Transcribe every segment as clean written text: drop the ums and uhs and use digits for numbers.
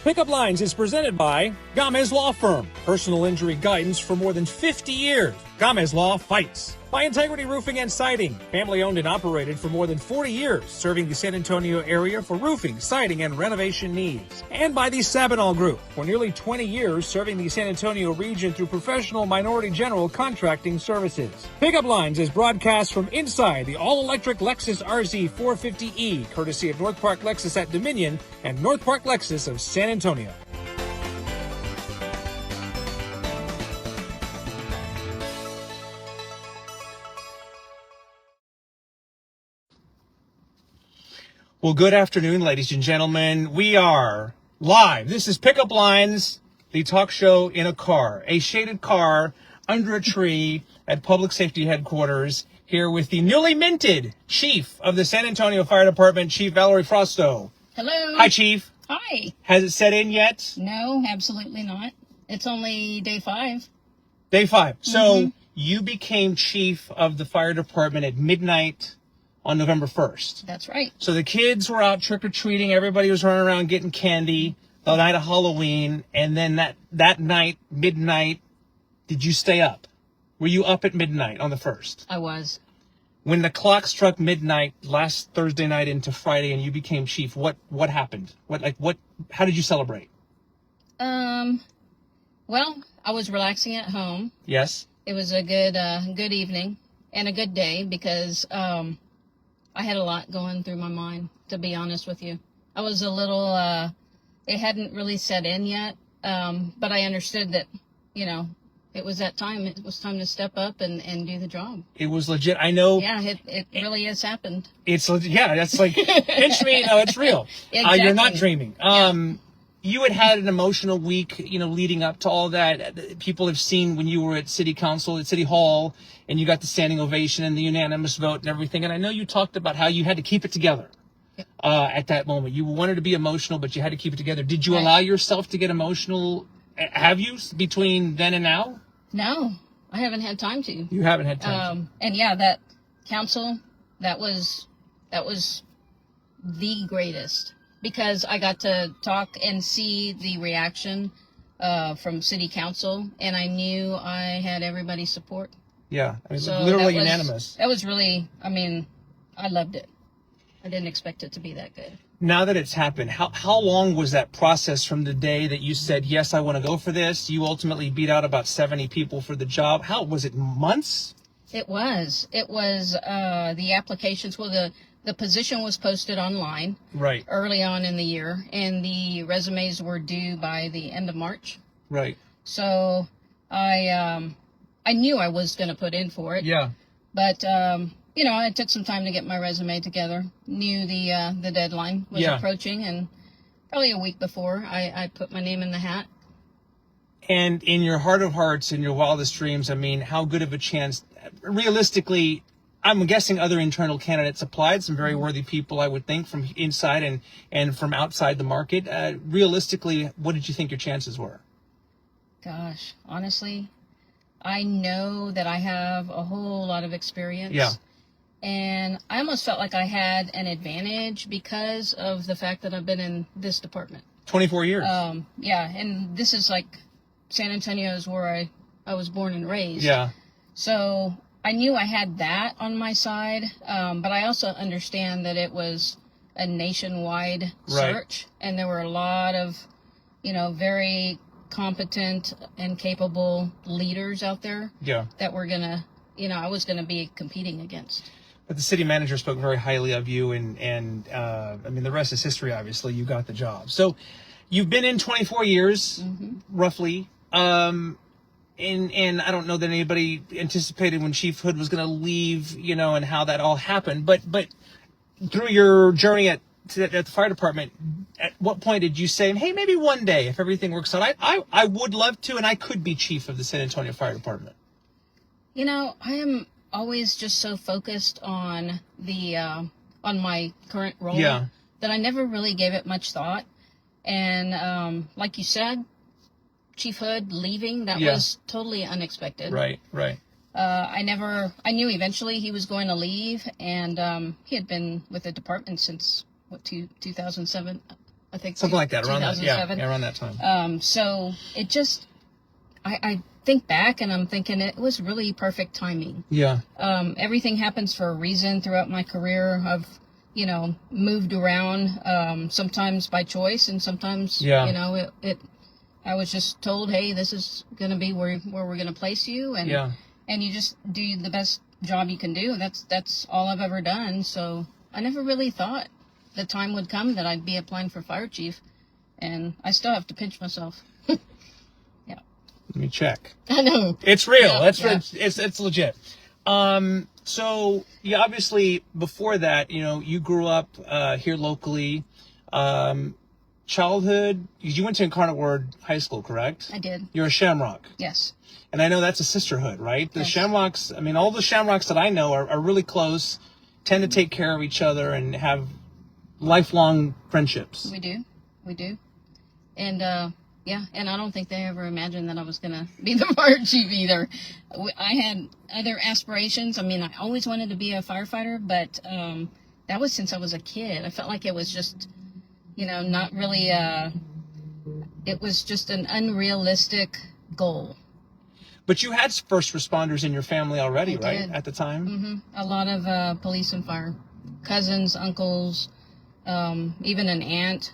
Pickup Lines is presented by Gamez Law Firm. Personal injury guidance for more than 50 years. Gamez Law fights. By Integrity Roofing and Siding. Family owned and operated for more than 40 years, serving the San Antonio area for roofing, siding, and renovation needs. And by the Sabinal Group. For nearly 20 years, serving the San Antonio region through professional minority general contracting services. Pickup Lines is broadcast from inside the all-electric Lexus RZ 450E, courtesy of North Park Lexus at Dominion and North Park Lexus of San Antonio. Well, good afternoon, ladies and gentlemen. We are live. This is Pickup Lines, the talk show in a car, a shaded car under a tree at Public Safety Headquarters, here with the newly minted Chief of the San Antonio Fire Department, Chief Valerie Frausto. Hello. Hi, Chief. Hi. Has it set in yet? No, absolutely not. It's only day 5. Day 5. So you became Chief of the Fire Department at midnight on November 1st. That's right. So the kids were out trick-or-treating. Everybody was running around getting candy the night of Halloween. And then that night, midnight, did you stay up? Were you up at midnight on the 1st? I was. When the clock struck midnight last Thursday night into Friday and you became chief, what happened? How did you celebrate? Well, I was relaxing at home. Yes. It was a good evening and a good day because I had a lot going through my mind, to be honest with you. I was a little it hadn't really set in yet, but I understood that, it was that time. It was time to step up and do the job. It was legit. I know. Yeah, it really has happened. It's legit. Yeah, that's like, pinch me. No, it's real. Exactly. You're not dreaming. Yeah. You had an emotional week, leading up to all that. People have seen when you were at City Council, at City Hall, and you got the standing ovation and the unanimous vote and everything. And I know you talked about how you had to keep it together at that moment. You wanted to be emotional, but you had to keep it together. Did you allow yourself to get emotional? Have you, between then and now? No, I haven't had time to. You haven't had time and yeah, that council, that was the greatest, because I got to talk and see the reaction from City Council, and I knew I had everybody's support. Yeah, I mean, So literally unanimous. That was really, I loved it. I didn't expect it to be that good. Now that it's happened, how long was that process from the day that you said, yes, I want to go for this? You ultimately beat out about 70 people for the job. How was it? Months? It was the applications. Well, the position was posted online right early on in the year, and the resumes were due by the end of March. Right. So I knew I was going to put in for it. Yeah. But it took some time to get my resume together. Knew the deadline was approaching, and probably a week before I put my name in the hat. And in your heart of hearts, in your wildest dreams, how good of a chance, realistically, I'm guessing other internal candidates applied, some very worthy people, I would think, from inside and from outside the market. Realistically, what did you think your chances were? Gosh, honestly, I know that I have a whole lot of experience. Yeah. And I almost felt like I had an advantage because of the fact that I've been in this department. 24 years. Yeah, and this is like San Antonio is where I was born and raised. Yeah. So I knew I had that on my side, but I also understand that it was a nationwide search, and there were a lot of, very competent and capable leaders out there that were gonna, I was gonna be competing against. But the city manager spoke very highly of you, and the rest is history. Obviously, you got the job. So you've been in 24 years, roughly. And I don't know that anybody anticipated when Chief Hood was going to leave, and how that all happened. But through your journey at the fire department, at what point did you say, hey, maybe one day, if everything works out, I would love to, and I could be chief of the San Antonio Fire Department? I am always just so focused on on my current role that I never really gave it much thought. And like you said, Chief Hood leaving, that was totally unexpected. Right. I knew eventually he was going to leave, and he had been with the department since 2007. I think something like that, around that, 2007. around that time. So it just, I think back and I'm thinking it was really perfect timing. Yeah. Everything happens for a reason throughout my career. I've, moved around, sometimes by choice and sometimes, I was just told, hey, this is going to be where we're going to place you. And you just do the best job you can do. That's all I've ever done. So I never really thought the time would come that I'd be applying for fire chief. And I still have to pinch myself. Yeah. Let me check. I know. It's real. Yeah, It's legit. So yeah, obviously before that, you grew up here locally. Childhood, you went to Incarnate Word High School, correct? I did. You're a Shamrock. Yes. And I know that's a sisterhood, right? The Yes. Shamrocks, all the Shamrocks that I know are really close, tend to take care of each other and have lifelong friendships. We do. And, and I don't think they ever imagined that I was going to be the fire chief either. I had other aspirations. I always wanted to be a firefighter, but that was since I was a kid. I felt like it was just, not really, it was just an unrealistic goal. But you had first responders in your family already, I right? did. At the time? Mm-hmm. A lot of police and fire. Cousins, uncles, even an aunt.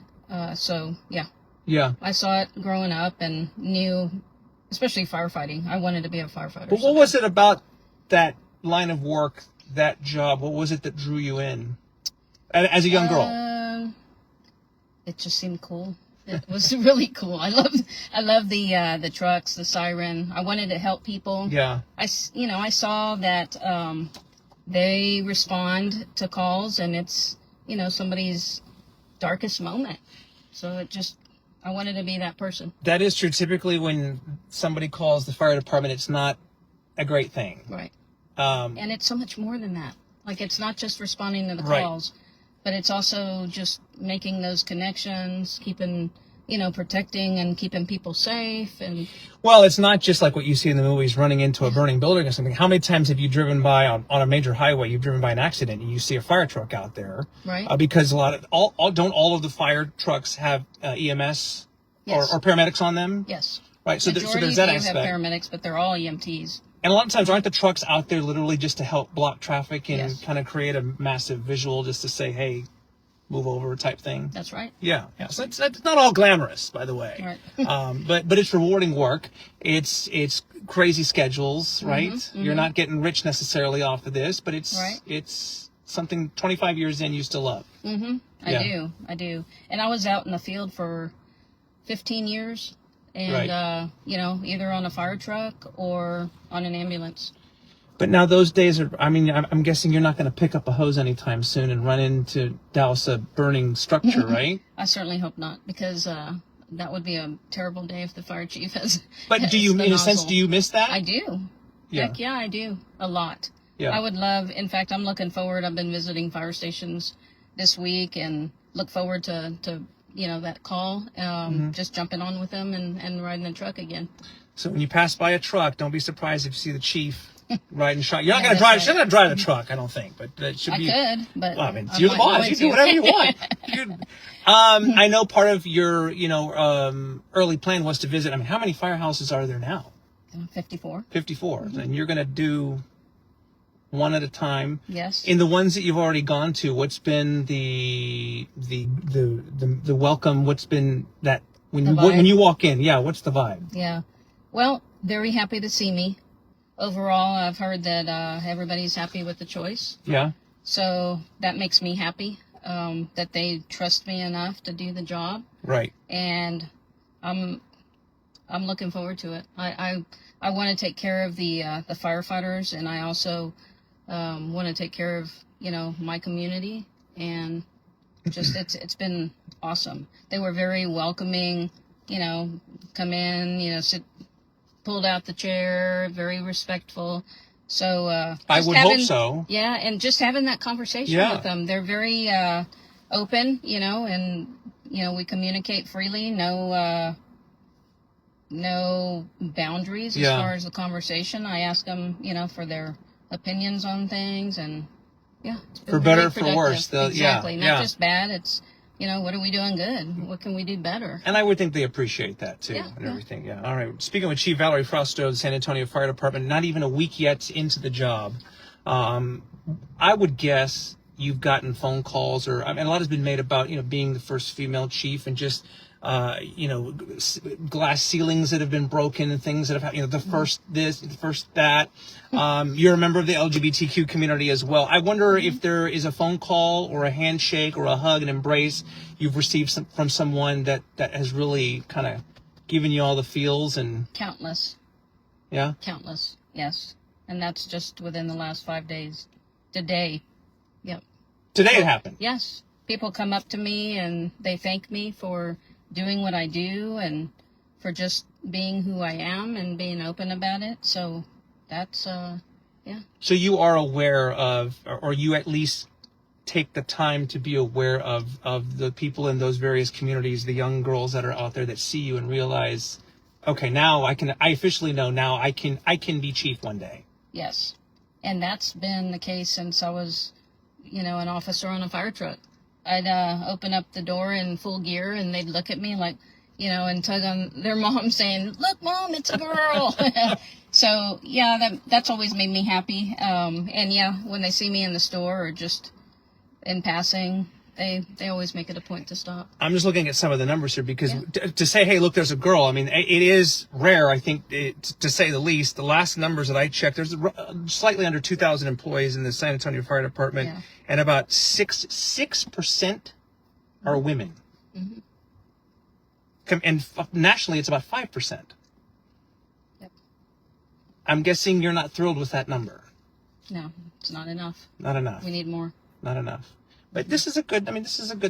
So, yeah. Yeah. I saw it growing up and knew, especially firefighting. I wanted to be a firefighter. But what was it about that line of work, that job? What was it that drew you in as a young girl? It just seemed cool. It was really cool. I love the trucks, the siren. I wanted to help people. Yeah. I saw that they respond to calls, and it's somebody's darkest moment. So I wanted to be that person. That is true. Typically, when somebody calls the fire department, it's not a great thing. Right. And it's so much more than that. Like, it's not just responding to the calls, but it's also just making those connections, keeping, protecting and keeping people safe. And well, it's not just like what you see in the movies, running into a burning building or something. How many times have you driven by on a major highway? You've driven by an accident and you see a fire truck out there, right? Because don't all of the fire trucks have EMS or paramedics on them? Yes. Right. So Majority there's that do aspect. have paramedics, but they're all EMTs. And a lot of times, aren't the trucks out there literally just to help block traffic and kind of create a massive visual, just to say, hey, move over type thing? That's right. Yeah. So it's not all glamorous, by the way. Right. But it's rewarding work. It's crazy schedules, right? Mm-hmm. You're not getting rich necessarily off of this, but it's something 25 years in you still love. Mm-hmm. I do. And I was out in the field for 15 years. And, either on a fire truck or on an ambulance. But now those days are, I'm guessing you're not going to pick up a hose anytime soon and run in to douse a burning structure, right? I certainly hope not, because that would be a terrible day if the fire chief has. But do you, in a sense, do you miss that? I do. Yeah. Heck yeah, I do. A lot. Yeah. I would love, in fact, I'm looking forward. I've been visiting fire stations this week and look forward to that call, just jumping on with them and riding the truck again. So when you pass by a truck, don't be surprised if you see the chief riding shot. You're not going to drive. You're not going to drive the truck, I don't think. But it should be. I could, but well, you're the boss. You do whatever you want. I know part of your early plan was to visit. How many firehouses are there now? 54. 54, and you're going to do one at a time. Yes. In the ones that you've already gone to, what's been the welcome? What's been that when you walk in? Yeah, what's the vibe? Yeah. Well, very happy to see me. Overall, I've heard that everybody's happy with the choice. Yeah. So that makes me happy that they trust me enough to do the job. Right. And I'm looking forward to it. I want to take care of the firefighters, and I also want to take care of my community, and just it's been awesome. They were very welcoming. Come in, sit, pulled out the chair, very respectful. So I would hope so. Yeah, and just having that conversation with them, they're very open, and we communicate freely. No boundaries as far as the conversation. I ask them, for their opinions on things, and it's been for better, very for worse. exactly. Not just bad. what are we doing good? What can we do better? And I would think they appreciate that too, Yeah, and everything. Yeah. All right. Speaking with Chief Valerie Frausto of the San Antonio Fire Department, not even a week yet into the job, I would guess you've gotten phone calls, or a lot has been made about being the first female chief, and just glass ceilings that have been broken and things that have the first this, the first that. You're a member of the LGBTQ community as well. I wonder if there is a phone call or a handshake or a hug, an embrace you've received from someone that has really kind of given you all the feels. And countless. Yeah? Countless, yes. And that's just within the last 5 days. Today. Yep. Today it happened? Yes. People come up to me and they thank me for doing what I do and for just being who I am and being open about it. So that's, yeah. So you are aware of, or you at least take the time to be aware of the people in those various communities, the young girls that are out there that see you and realize, okay, now I officially know now I can be chief one day. Yes. And that's been the case since I was, an officer on a fire truck. I'd open up the door in full gear and they'd look at me like, and tug on their mom saying, "Look, Mom, it's a girl." So, yeah, that's always made me happy. And, yeah, when they see me in the store or just in passing, they always make it a point to stop. I'm just looking at some of the numbers here because to say, hey, look, there's a girl, it is rare, I think, to say the least. The last numbers that I checked, there's slightly under 2,000 employees in the San Antonio Fire Department, and about 6% are women. Mm-hmm. And nationally, it's about 5%. Yep. I'm guessing you're not thrilled with that number. No, it's not enough. Not enough. We need more. Not enough. But this is a good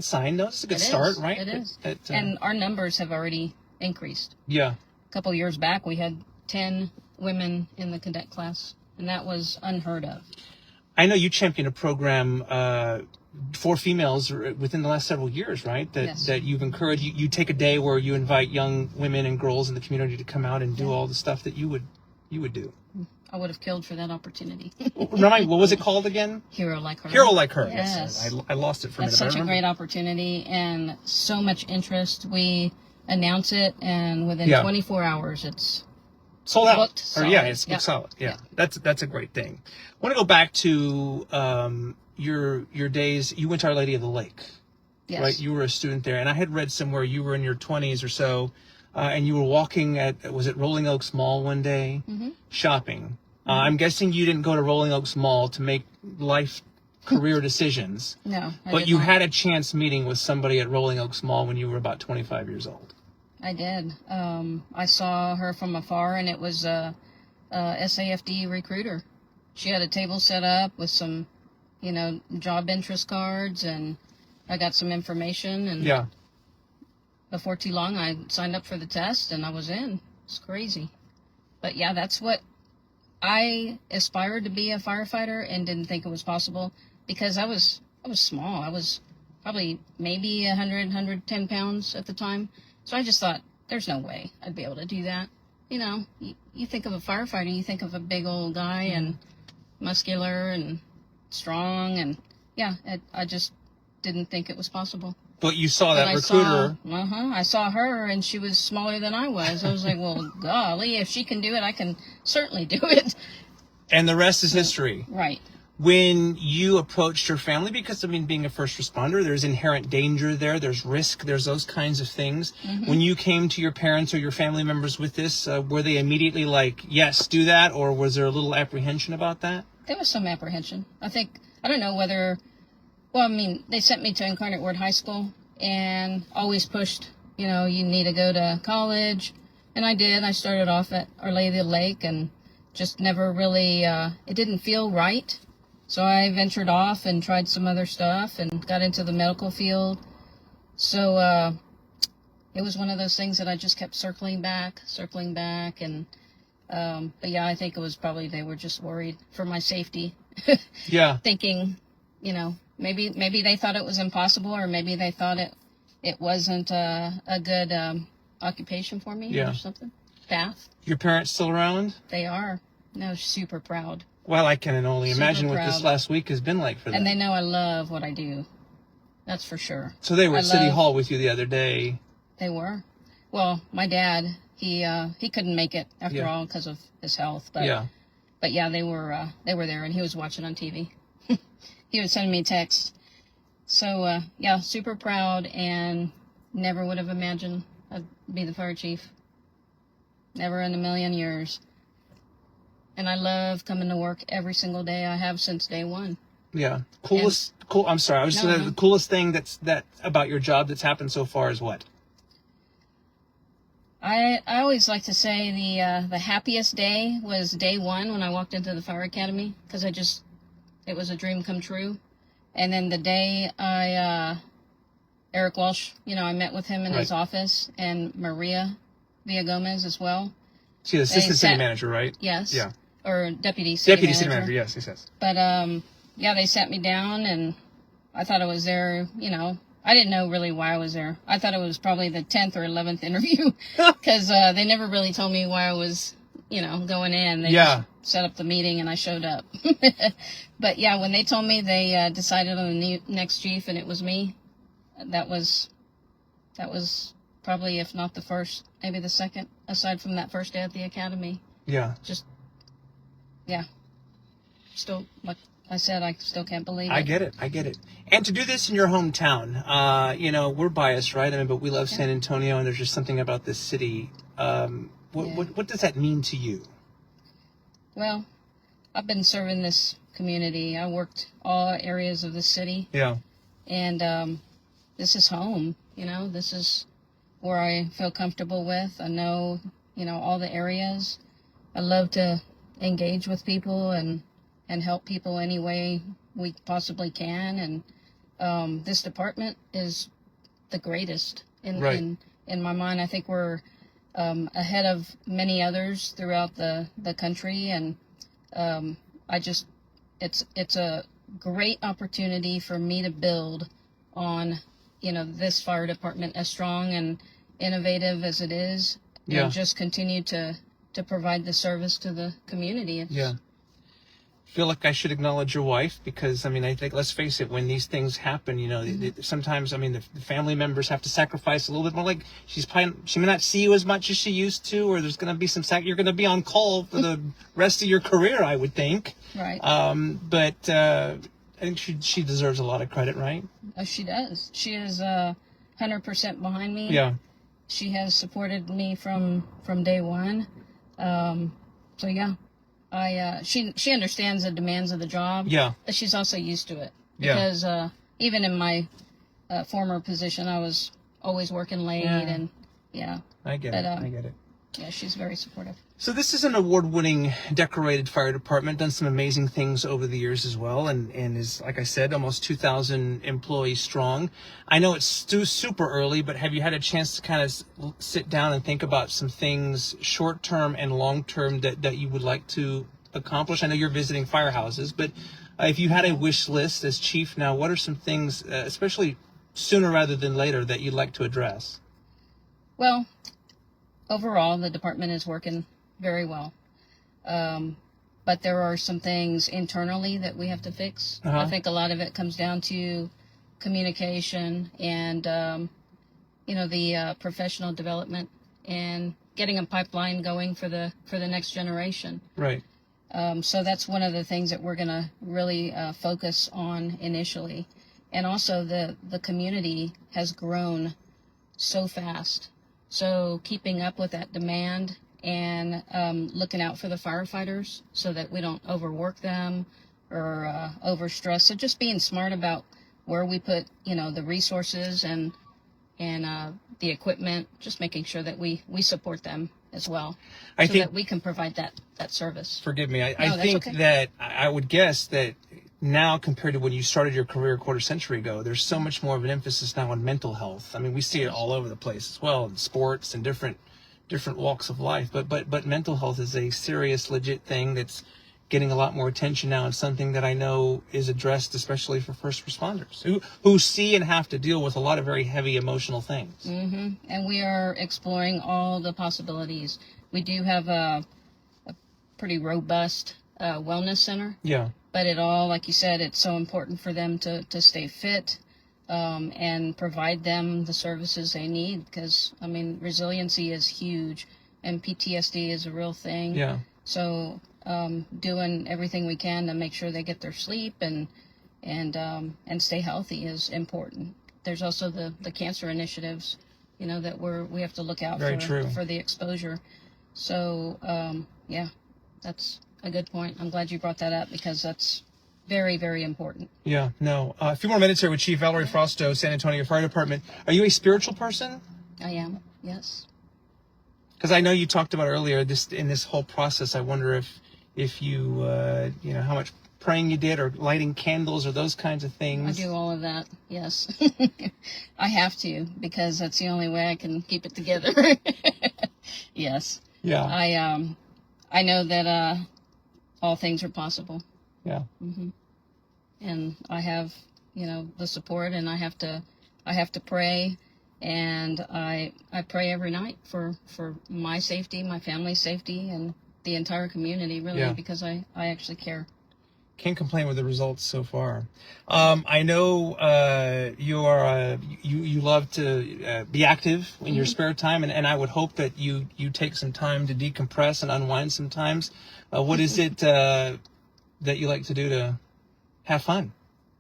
sign. No, this is a good start, right? It is. And our numbers have already increased. Yeah. A couple years back, we had 10 women in the cadet class, and that was unheard of. I know you championed a program for females within the last several years, right? That you've encouraged. You take a day where you invite young women and girls in the community to come out and do all the stuff that you would do. I would have killed for that opportunity. Remind me, what was it called again? Hero Like Her. Hero Like Her. Yes. I lost it for a minute. That's such a great opportunity and so much interest. We announce it, and within 24 hours, it's sold out. Booked solid. It's booked solid. Yeah. That's a great thing. I want to go back to your days. You went to Our Lady of the Lake. Yes. Right? You were a student there, and I had read somewhere you were in your 20s or so, and you were walking was it Rolling Oaks Mall one day, shopping. I'm guessing you didn't go to Rolling Oaks Mall to make career decisions. No, but you had a chance meeting with somebody at Rolling Oaks Mall when you were about 25 years old. I did. I saw her from afar, and it was a SAFD recruiter. She had a table set up with some, job interest cards, and I got some information. And before too long, I signed up for the test, and I was in. It's crazy. But yeah, that's what I aspired to be, a firefighter, and didn't think it was possible because I was small. I was probably maybe 110 pounds at the time. So I just thought, there's no way I'd be able to do that. You think of a firefighter, you think of a big old guy and muscular and strong, and I just didn't think it was possible. But you saw that recruiter. I saw her, and she was smaller than I was. I was like, well, golly, if she can do it, I can certainly do it. And the rest is history. Right. When you approached your family, because, being a first responder, there's inherent danger there. There's risk. There's those kinds of things. Mm-hmm. When you came to your parents or your family members with this, were they immediately like, yes, do that? Or was there a little apprehension about that? There was some apprehension. I don't know whether... Well, they sent me to Incarnate Word High School and always pushed, you need to go to college. And I did. I started off at Our Lady of the Lake and just never really, it didn't feel right. So I ventured off and tried some other stuff and got into the medical field. So it was one of those things that I just kept circling back. And, but yeah, I think it was probably they were just worried for my safety. Yeah. Thinking, maybe they thought it was impossible, or maybe they thought it wasn't a good occupation for me or something. Path. Your parents still around? They are. No, super proud. Well, I can only imagine what this last week has been like for them. And they know I love what I do. That's for sure. So they were at City Hall with you the other day. They were. Well, my dad, he couldn't make it after all because of his health. But yeah, they were there, and he was watching on TV. He was sending me texts. So yeah, super proud, and never would have imagined I'd be the fire chief. Never in a million years. And I love coming to work every single day. I have since day one. Yeah. I'm sorry. I was just saying the coolest thing that about your job that's happened so far is what? I always like to say the happiest day was day one when I walked into the fire academy, because it was a dream come true. And then the day Eric Walsh, I met with him in his office, and Maria Gamez as well. She's assistant city manager, right? Yes. Yeah. Or deputy city manager. Yes. But yeah, they sat me down, and I thought I was there, I didn't know really why I was there. I thought it was probably the 10th or 11th interview, because they never really told me why I was, going in. They just set up the meeting, and I showed up. But yeah, when they told me they decided on the next chief, and it was me, that was probably, if not the first, maybe the second, aside from that first day at the academy. Yeah. Still, like I said, I still can't believe it. I get it. And to do this in your hometown, we're biased, right? But we love San Antonio, and there's just something about this city. What does that mean to you? Well, I've been serving this community. I worked all areas of the city. Yeah. And this is home. This is where I feel comfortable with. I know, all the areas. I love to engage with people and help people any way we possibly can. And this department is the greatest in my mind. I think we're ahead of many others throughout the country, and it's a great opportunity for me to build on this fire department, as strong and innovative as it is, and just continue to provide the service to the community. I feel like I should acknowledge your wife, because I think, let's face it, when these things happen, sometimes the family members have to sacrifice a little bit more. Like, she may not see you as much as she used to, or there's going to be you're going to be on call for the rest of your career, I would think. Right. But I think she deserves a lot of credit, right? She does. She is 100% behind me. Yeah. She has supported me from day one. So yeah. She understands the demands of the job. Yeah. But she's also used to it. Because even in my former position, I was always working late, and I get it. Yeah, she's very supportive. So this is an award-winning, decorated fire department, done some amazing things over the years as well, and is, like I said, almost 2,000 employees strong. I know it's still super early, but have you had a chance to kind of sit down and think about some things, short-term and long-term, that you would like to accomplish? I know you're visiting firehouses, but if you had a wish list as chief now, what are some things, especially sooner rather than later, that you'd like to address? Well, overall, the department is working very well. But there are some things internally that we have to fix. I think a lot of it comes down to communication and, the professional development and getting a pipeline going for the next generation. Right. So that's one of the things that we're going to really focus on initially. And also the community has grown so fast. So keeping up with that demand and looking out for the firefighters so that we don't overwork them or overstress. So just being smart about where we put, the resources and the equipment, just making sure that we support them as well, so that we can provide that service. Forgive me. I think that I would guess that now, compared to when you started your career a quarter century ago, there's so much more of an emphasis now on mental health. We see it all over the place as well, in sports and different walks of life. But mental health is a serious, legit thing that's getting a lot more attention now, and something that I know is addressed especially for first responders who see and have to deal with a lot of very heavy emotional things. Mm-hmm. And we are exploring all the possibilities. We do have a pretty robust wellness center. Yeah. But it all, like you said, it's so important for them to stay fit, and provide them the services they need. Because, I mean, resiliency is huge, and PTSD is a real thing. Yeah. So doing everything we can to make sure they get their sleep and stay healthy is important. There's also the cancer initiatives, you know, that we have to look out for the exposure. So yeah, that's a good point. I'm glad you brought that up, because that's very, very important. Yeah, no. A few more minutes here with Chief Valerie Frausto, San Antonio Fire Department. Are you a spiritual person? I am, yes. Because I know you talked about earlier, in this whole process, I wonder if you, you know, how much praying you did, or lighting candles, or those kinds of things. I do all of that, yes. I have to, because that's the only way I can keep it together. Yes. Yeah. I know that all things are possible. Yeah. Mm-hmm. And I have, you know, the support, and I have to pray, and I pray every night for my safety, my family's safety, and the entire community, really, because I actually care. Can't complain with the results so far. I know you are you love to be active in your spare time, and I would hope that you take some time to decompress and unwind sometimes. What is it that you like to do to have fun?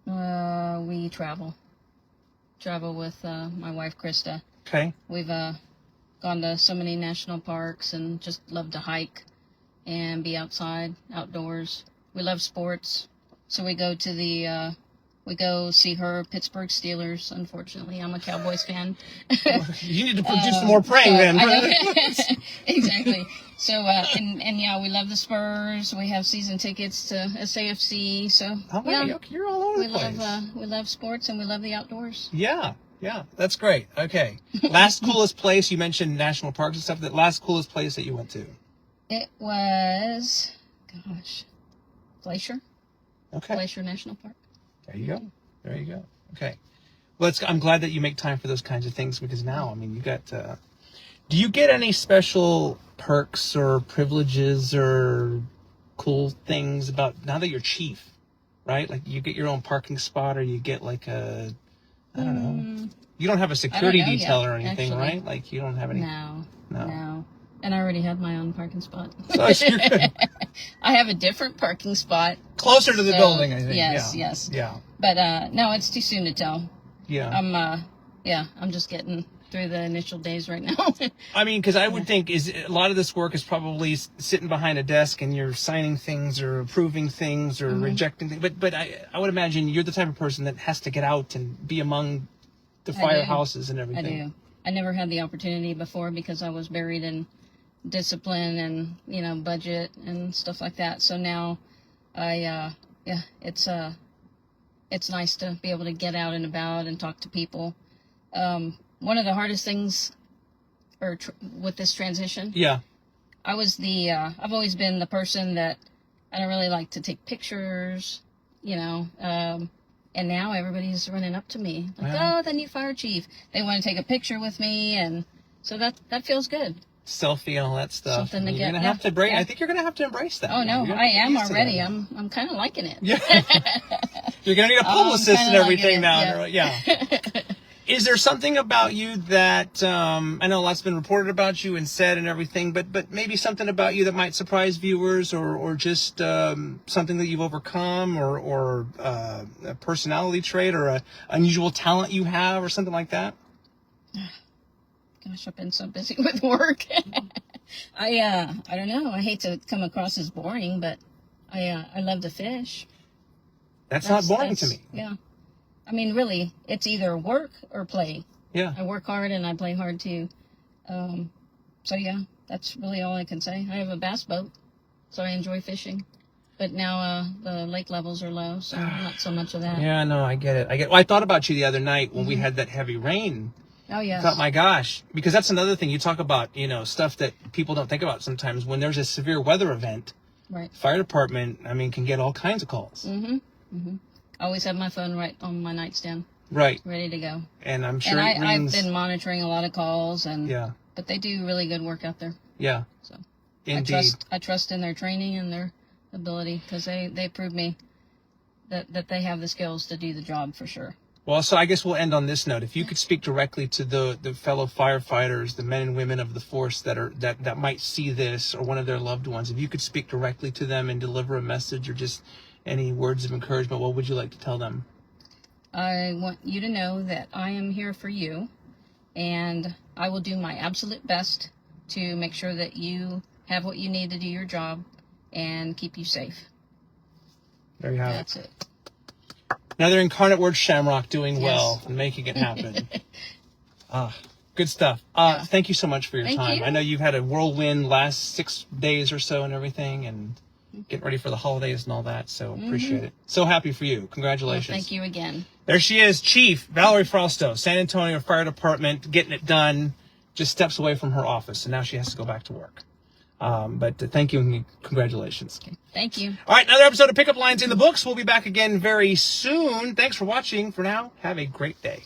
We travel with my wife Krista. Okay. We've gone to so many national parks and just love to hike and be outside, outdoors. We love sports, so we go to we go see her Pittsburgh Steelers. Unfortunately, I'm a Cowboys fan. You need to do some more praying then. Exactly. So, and yeah, we love the Spurs. We have season tickets to SAFC. So, yeah, you're all over the place. We love sports, and we love the outdoors. Yeah, that's great. Okay. Last coolest place, you mentioned national parks and stuff. That last coolest place that you went to? It was, Glacier. Okay. Glacier National Park. There you go. Okay. Well, I'm glad that you make time for those kinds of things, because now, I mean, you got. Do you get any special perks or privileges or cool things about now that you're chief, right? Like you get your own parking spot, or you get like I don't know. You don't have a security detail or anything, actually, right? Like you don't have any. No. And I already have my own parking spot. So you're good. I have a different parking spot. Closer to the building, I think. Yes. Yeah. But no, it's too soon to tell. Yeah. I'm just getting through the initial days right now. I mean, because I would think a lot of this work is probably sitting behind a desk and you're signing things or approving things or rejecting things. But I would imagine you're the type of person that has to get out and be among the firehouses and everything. I do. I never had the opportunity before because I was buried in discipline and, you know, budget and stuff like that. So now it's nice to be able to get out and about and talk to people. One of the hardest things with this transition, I was I've always been the person that I don't really like to take pictures, you know, and now everybody's running up to me like, oh, the new fire chief. They want to take a picture with me, and so that feels good. Selfie and all that stuff. Something to you're get. Gonna have to embrace. I think you're gonna have to embrace that. Oh no, I am already. I'm kind of liking it. Yeah. You're gonna need a publicist and everything now. Yeah. Is there something about you that I know lots been reported about you and said and everything, but maybe something about you that might surprise viewers, or just something that you've overcome, or a personality trait, or a unusual talent you have, or something like that? Gosh, I've been so busy with work. I don't know. I hate to come across as boring, but I love to fish. That's not boring to me. Yeah. I mean, really, it's either work or play. Yeah. I work hard and I play hard too. So yeah, that's really all I can say. I have a bass boat, so I enjoy fishing. But now the lake levels are low, so not so much of that. Yeah, no, I get it. Well, I thought about you the other night when we had that heavy rain. Oh, yes. I thought, my gosh, because that's another thing you talk about, you know, stuff that people don't think about sometimes. When there's a severe weather event, right? Fire department, I mean, can get all kinds of calls. I always have my phone right on my nightstand. Right. Ready to go. And I'm sure I've been monitoring a lot of calls, and but they do really good work out there. Yeah. So indeed. I trust in their training and their ability, because they proved me that they have the skills to do the job for sure. Well, so I guess we'll end on this note. If you could speak directly to the fellow firefighters, the men and women of the force that might see this, or one of their loved ones, if you could speak directly to them and deliver a message or just any words of encouragement, what would you like to tell them? I want you to know that I am here for you, and I will do my absolute best to make sure that you have what you need to do your job and keep you safe. There you have it. That's it. Another Incarnate Word Shamrock doing Yes. well and making it happen. Good stuff. Yeah. Thank you so much for your Thank time. you. I know you've had a whirlwind last 6 days or so and everything, and getting ready for the holidays and all that, so appreciate it. So happy for you. Congratulations. Well, thank you again. There she is, Chief Valerie Frausto, San Antonio Fire Department, getting it done, just steps away from her office, and now she has to go back to work. But thank you and congratulations. Okay. Thank you. All right, another episode of Pickup Lines in the Books. We'll be back again very soon. Thanks for watching. For now, have a great day.